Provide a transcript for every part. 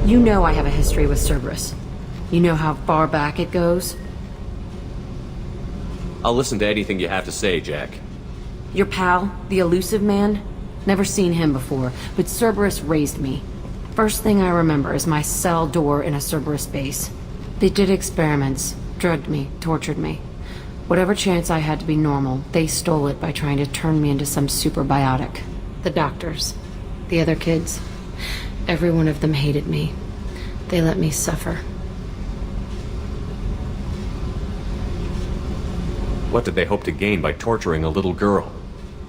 You know I have a history with Cerberus. You know how far back it goes? I'll listen to anything you have to say, Jack. Your pal, the elusive man? Never seen him before, but Cerberus raised me. First thing I remember is my cell door in a Cerberus base. They did experiments, drugged me, tortured me. Whatever chance I had to be normal, they stole it by trying to turn me into some superbiotic. The doctors, the other kids, every one of them hated me. They let me suffer. What did they hope to gain by torturing a little girl?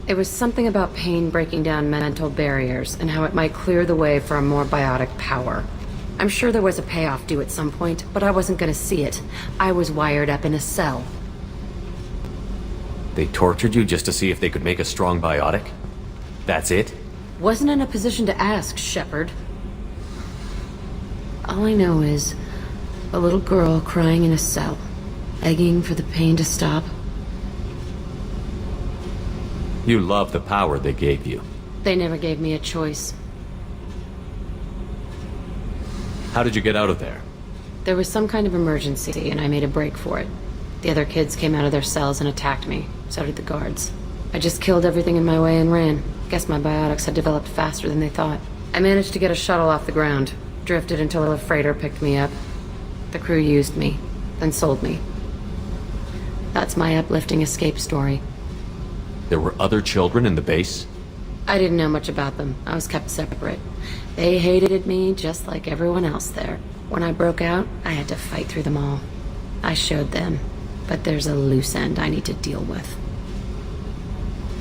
It was something about pain breaking down mental barriers and how it might clear the way for a more biotic power. I'm sure there was a payoff due at some point, but I wasn't going to see it. I was wired up in a cell. They tortured you just to see if they could make a strong biotic? That's it? Wasn't in a position to ask, Shepard. All I know is a little girl crying in a cell, begging for the pain to stop. You love the power they gave you. They never gave me a choice. How did you get out of there? There was some kind of emergency, and I made a break for it. The other kids came out of their cells and attacked me. So did the guards. I just killed everything in my way and ran. Guess my biotics had developed faster than they thought. I managed to get a shuttle off the ground. Drifted until a freighter picked me up. The crew used me, then sold me. That's my uplifting escape story. There were other children in the base? I didn't know much about them. I was kept separate. They hated me just like everyone else there. When I broke out, I had to fight through them all. I showed them, but there's a loose end I need to deal with.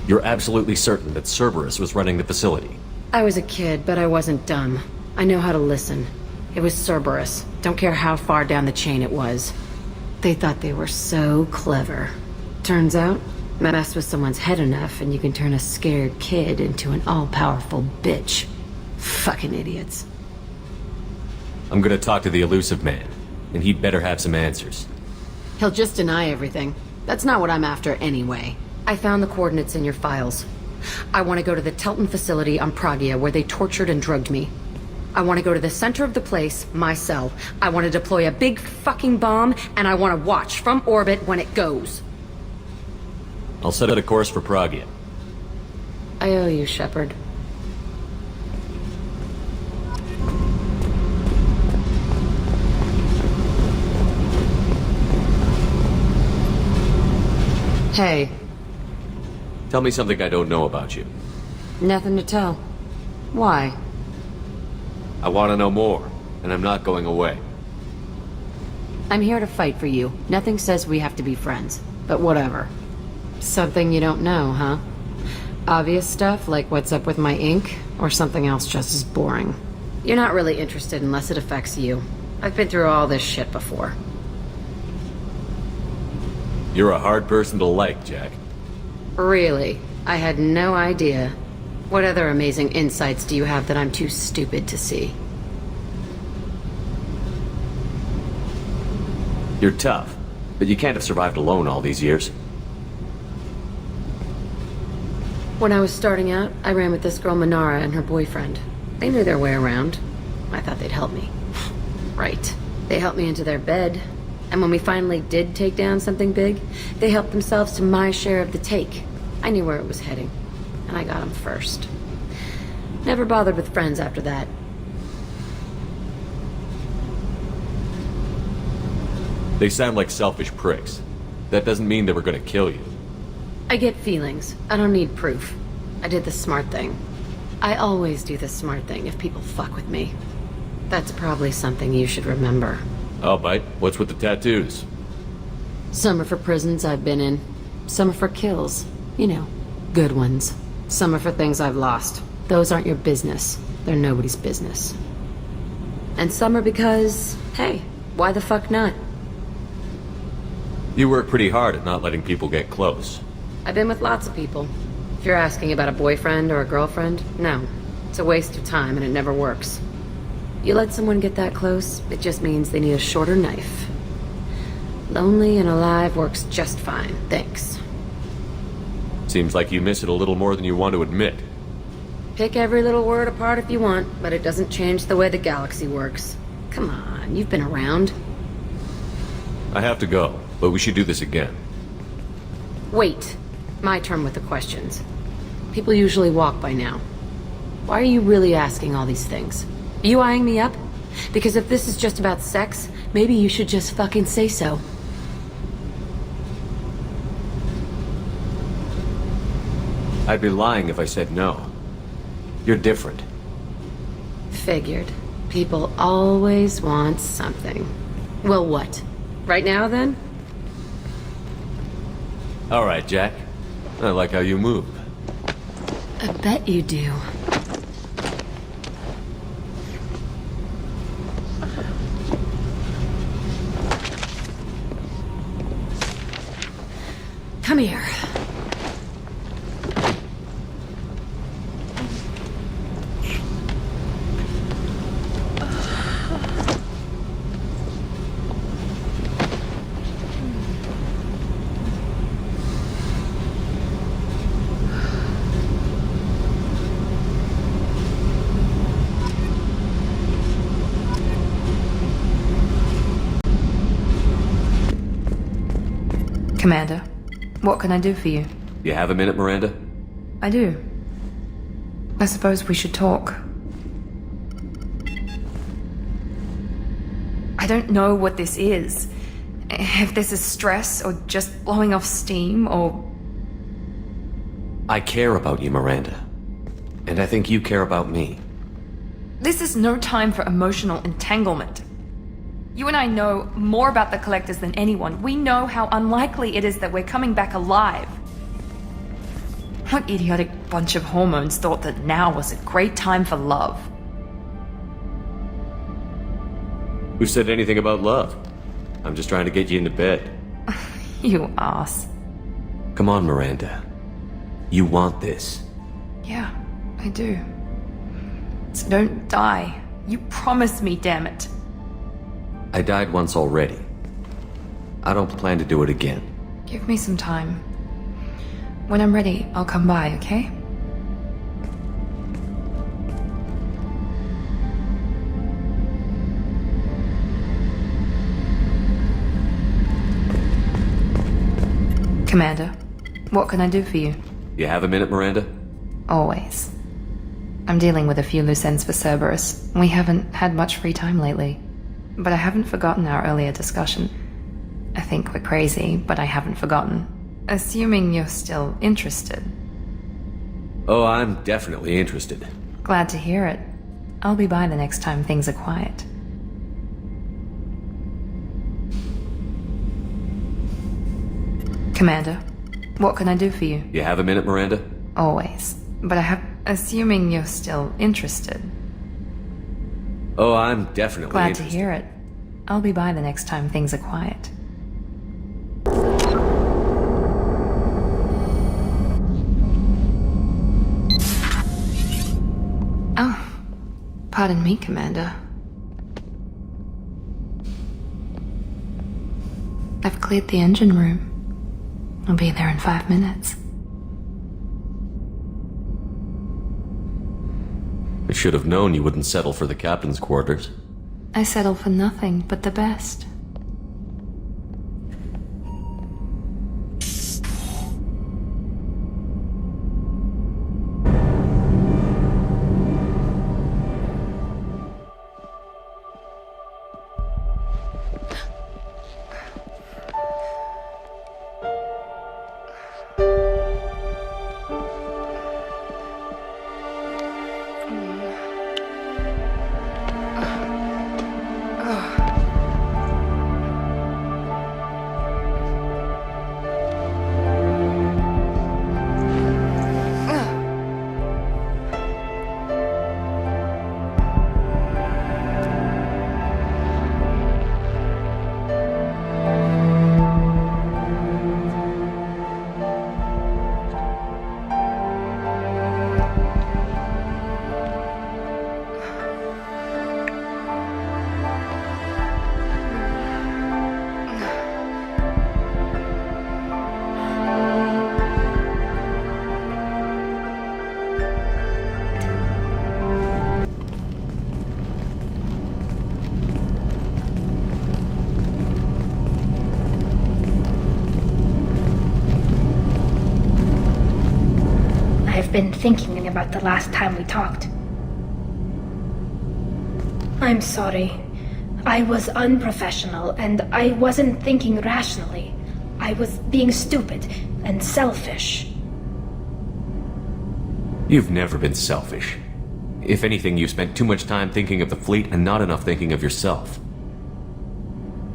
You're absolutely certain that Cerberus was running the facility? I was a kid, but I wasn't dumb. I know how to listen. It was Cerberus. Don't care how far down the chain it was. They thought they were so clever. Turns out, mess with someone's head enough and you can turn a scared kid into an all-powerful bitch. Fucking idiots. I'm gonna talk to the elusive man, and he'd better have some answers. He'll just deny everything. That's not what I'm after anyway. I found the coordinates in your files. I want to go to the Telton facility on Pragia where they tortured and drugged me. I want to go to the center of the place, my cell. I want to deploy a big fucking bomb, and I want to watch from orbit when it goes. I'll set a course for Pragia. I owe you, Shepard. Hey. Tell me something I don't know about you. Nothing to tell. Why? I want to know more, and I'm not going away. I'm here to fight for you. Nothing says we have to be friends, but whatever. Something you don't know, huh? Obvious stuff like what's up with my ink, or something else just as boring? You're not really interested unless it affects you. I've been through all this shit before. You're a hard person to like, Jack. Really? I had no idea. What other amazing insights do you have that I'm too stupid to see? You're tough, but you can't have survived alone all these years. When I was starting out, I ran with this girl Minara and her boyfriend. They knew their way around. I thought they'd help me. Right. They helped me into their bed. And when we finally did take down something big, they helped themselves to my share of the take. I knew where it was heading, and I got them first. Never bothered with friends after that. They sound like selfish pricks. That doesn't mean they were gonna kill you. I get feelings. I don't need proof. I did the smart thing. I always do the smart thing if people fuck with me. That's probably something you should remember. I'll bite. What's with the tattoos? Some are for prisons I've been in. Some are for kills. You know, good ones. Some are for things I've lost. Those aren't your business. They're nobody's business. And some are because, hey, why the fuck not? You work pretty hard at not letting people get close. I've been with lots of people. If you're asking about a boyfriend or a girlfriend, no. It's a waste of time and it never works. You let someone get that close, it just means they need a shorter knife. Lonely and alive works just fine, thanks. Seems like you miss it a little more than you want to admit. Pick every little word apart if you want, but it doesn't change the way the galaxy works. Come on, you've been around. I have to go, but we should do this again. Wait. My turn with the questions. People usually walk by now. Why are you really asking all these things? Are you eyeing me up? Because if this is just about sex, maybe you should just fucking say so. I'd be lying if I said no. You're different. Figured. People always want something. Well, what? Right now, then? All right, Jack. I like how you move. I bet you do. Come here. Commander, what can I do for you? You have a minute, Miranda? I do. I suppose we should talk. I don't know what this is. If this is stress, or just blowing off steam, or... I care about you, Miranda. And I think you care about me. This is no time for emotional entanglement. You and I know more about the Collectors than anyone. We know how unlikely it is that we're coming back alive. What idiotic bunch of hormones thought that now was a great time for love? Who said anything about love? I'm just trying to get you into bed. You ass. Come on, Miranda. You want this. Yeah, I do. So don't die. You promised me, damn it. I died once already. I don't plan to do it again. Give me some time. When I'm ready, I'll come by, okay? Commander, what can I do for you? You have a minute, Miranda? Always. I'm dealing with a few loose ends for Cerberus. We haven't had much free time lately. But I haven't forgotten our earlier discussion. I think we're crazy, but I haven't forgotten. Assuming you're still interested. Oh, I'm definitely interested. Glad to hear it. I'll be by the next time things are quiet. Commander, what can I do for you? You have a minute, Miranda? Always. But I have... Assuming you're still interested. Oh, I'm definitely Glad interested. to hear it. I'll be by the next time things are quiet. Oh, pardon me, Commander. I've cleared the engine room. I'll be there in 5 minutes. I should have known you wouldn't settle for the captain's quarters. I settle for nothing but the best. been thinking about the last time we talked. I'm sorry. I was unprofessional, and I wasn't thinking rationally. I was being stupid and selfish. You've never been selfish. If anything, you spent too much time thinking of the fleet and not enough thinking of yourself.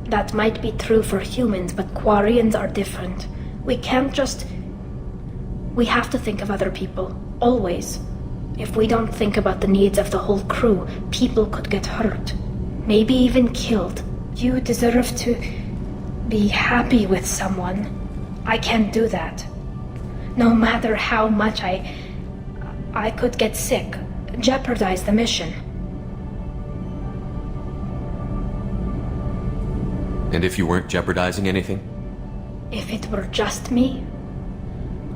That might be true for humans, but Quarians are different. We can't just... We have to think of other people. Always. If we don't think about the needs of the whole crew, people could get hurt. Maybe even killed. You deserve to be happy with someone. I can't do that. No matter how much I could get sick, jeopardize the mission. And if you weren't jeopardizing anything? If it were just me,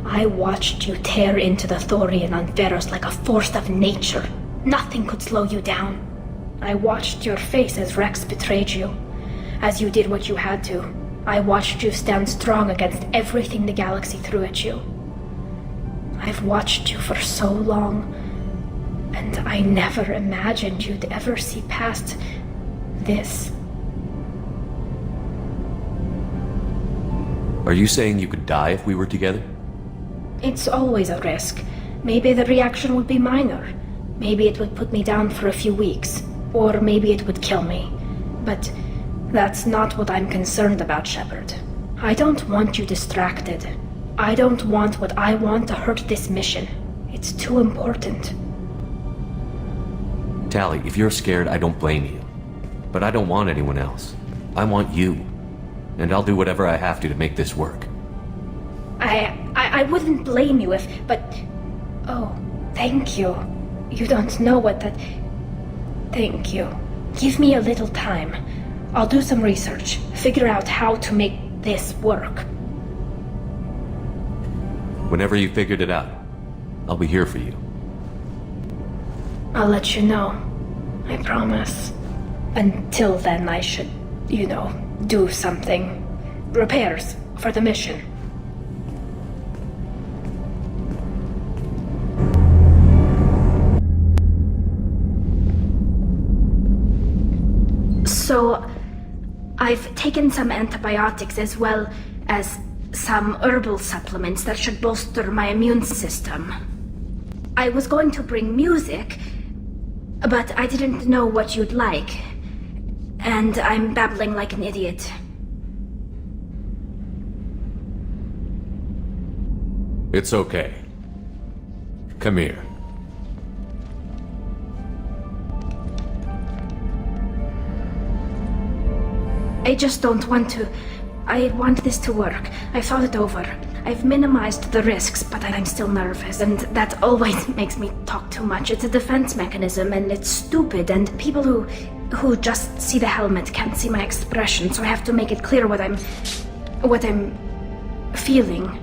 I watched you tear into the Thorian on Veros like a force of nature. Nothing could slow you down. I watched your face as Rex betrayed you, as you did what you had to. I watched you stand strong against everything the galaxy threw at you. I've watched you for so long, and I never imagined you'd ever see past this. Are you saying you could die if we were together? It's always a risk. Maybe the reaction would be minor. Maybe it would put me down for a few weeks. Or maybe it would kill me. But that's not what I'm concerned about, Shepard. I don't want you distracted. I don't want what I want to hurt this mission. It's too important. Tali, if you're scared, I don't blame you. But I don't want anyone else. I want you. And I'll do whatever I have to make this work. I wouldn't blame you if... But... Oh, thank you. You don't know what that... Thank you. Give me a little time. I'll do some research. Figure out how to make this work. Whenever you figured it out, I'll be here for you. I'll let you know. I promise. Until then, I should, do something. Repairs for the mission. So, I've taken some antibiotics as well as some herbal supplements that should bolster my immune system. I was going to bring music, but I didn't know what you'd like. And I'm babbling like an idiot. It's okay. Come here. I just don't want to. I want this to work. I've thought it over. I've minimized the risks, but I'm still nervous, and that always makes me talk too much. It's a defense mechanism, and it's stupid, and people who just see the helmet can't see my expression, so I have to make it clear what I'm feeling.